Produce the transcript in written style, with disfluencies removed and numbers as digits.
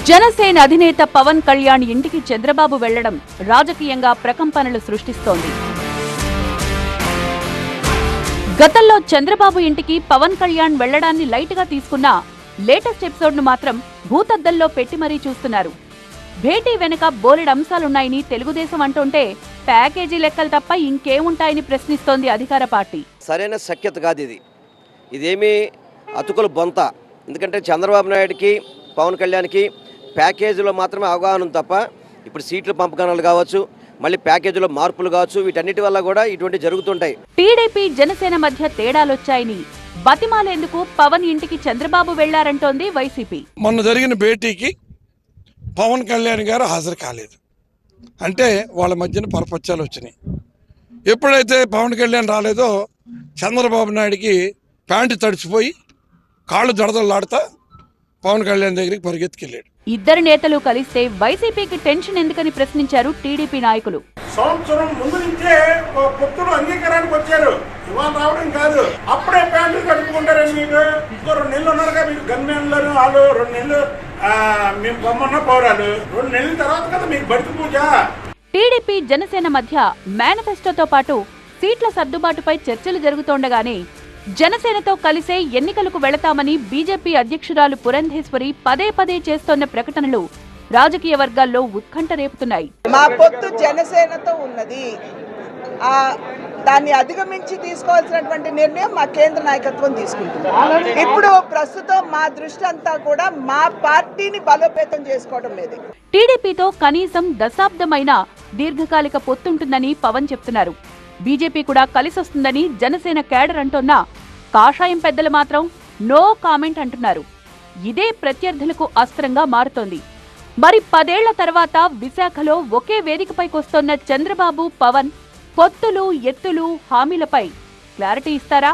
జనసేన అధినేత పవన్ కళ్యాణ్ ఇంటికి చంద్రబాబు వెళ్లడం రాజకీయంగా ప్రకంపనలు సృష్టిస్తోంది. గతంలో చంద్రబాబు ఇంటికి పవన్ కళ్యాణ్ వెళ్లడాన్ని లైట్ గా తీసుకున్న లేటెస్ట్ ఎపిసోడ్ ను మాత్రం భూతద్దంలో పెట్టి మరీ చూస్తున్నారు. భేటీ వెనుక బోలెడు అంశాలున్నాయని తెలుగుదేశం అంటుంటే ప్యాకేజీ లెక్కలు తప్ప ఇంకేముంటాయని ప్రశ్నిస్తోంది అధికార పార్టీ. సరైన సఖ్యత కాదు ఇది. ఇదేమీ అతుకుల బొంత. ఎందుకంటే చంద్రబాబు నాయుడికి పవన్ కళ్యాణ్కి ప్యాకేజీలో మాత్రమే అవగాహన తప్ప ఇప్పుడు సీట్ల పంపకాలు కావచ్చు, మళ్ళీ ప్యాకేజీలో మార్పులు కావచ్చు, వీటన్నిటి వల్ల కూడా ఇటువంటి జరుగుతుంటాయి. టీడీపీ జనసేన మధ్య తేడాలొచ్చాయని బతిమాలేందుకు పవన్ ఇంటికి చంద్రబాబు వెళ్లారంటోంది వైసీపీ. మొన్న జరిగిన భేటీకి పవన్ కళ్యాణ్ గారు హాజరు కాలేదు అంటే వాళ్ళ మధ్యన పరపచ్చాలు వచ్చినాయి. ఎప్పుడైతే పవన్ కళ్యాణ్ రాలేదో చంద్రబాబు నాయుడికి ప్యాంటు తడిచిపోయి కాళ్ళు దడదలాడుతా పవన్ కళ్యాణ్ దగ్గరికి పరిగెత్తుకెళ్ళాడు. ఇద్దరు నేతలు కలిస్తే వైసీపీకి టెన్షన్ ఎందుకని ప్రశ్నించారు టీడీపీ నాయకులు. సంవత్సరం ముందు నుంచే పొత్తులు అంగీకారానికి వచ్చారు, ఇవాళ రావడం కాదు. అప్పుడే ప్యాంట్లు కట్టుకుంటారని మీకు 2 నెలలు ఉన్నారుగా, మీకు గన్మెన్లను వాళ్ళు 2 నెలలు మేము బొమ్మన్న పౌరాలు 2 నెలల తర్వాత కదా మీకు బడికి పూజ. టీడీపీ జనసేన మధ్య మేనిఫెస్టోతో పాటు సీట్ల సర్దుబాటుపై చర్చలు జరుగుతోండగానే జనసేనతో కలిసే ఎన్నికలకు వెళతామని బీజేపీ అధ్యక్షురాలు పురంధేశ్వరి పదే పదే చేస్తోన్న ప్రకటనలు రాజకీయ వర్గాల్లో ఉత్కంఠ రేపుతున్నాయి. మా పొత్తు జనసేనతో ఉన్నది, దాన్ని అధిగమించి తీసుకోవాల్సినటువంటి నిర్ణయం మా కేంద్ర నాయకత్వం తీసుకుంటుంది. ఇప్పుడు ప్రస్తుతం మా దృష్టి అంతా కూడా మా పార్టీని బలోపేతం చేసుకోవడం మీద. టీడీపీతో కనీసం దశాబ్దమైన దీర్ఘకాలిక పొత్తుంటుందని పవన్ చెప్తున్నారు. బీజేపీ కూడా కలిసొస్తుందని జనసేన కేడర్ అంటోన్నా కాషాయం పెద్దలు మాత్రం నో కామెంట్ అంటున్నారు. ఇదే ప్రత్యర్థులకు అస్త్రంగా మారుతోంది. మరి 10 ఏళ్ల తర్వాత విశాఖలో ఒకే వేదికపైకొస్తోన్న చంద్రబాబు పవన్ పొత్తులు, ఎత్తులు, హామీలపై క్లారిటీ ఇస్తారా?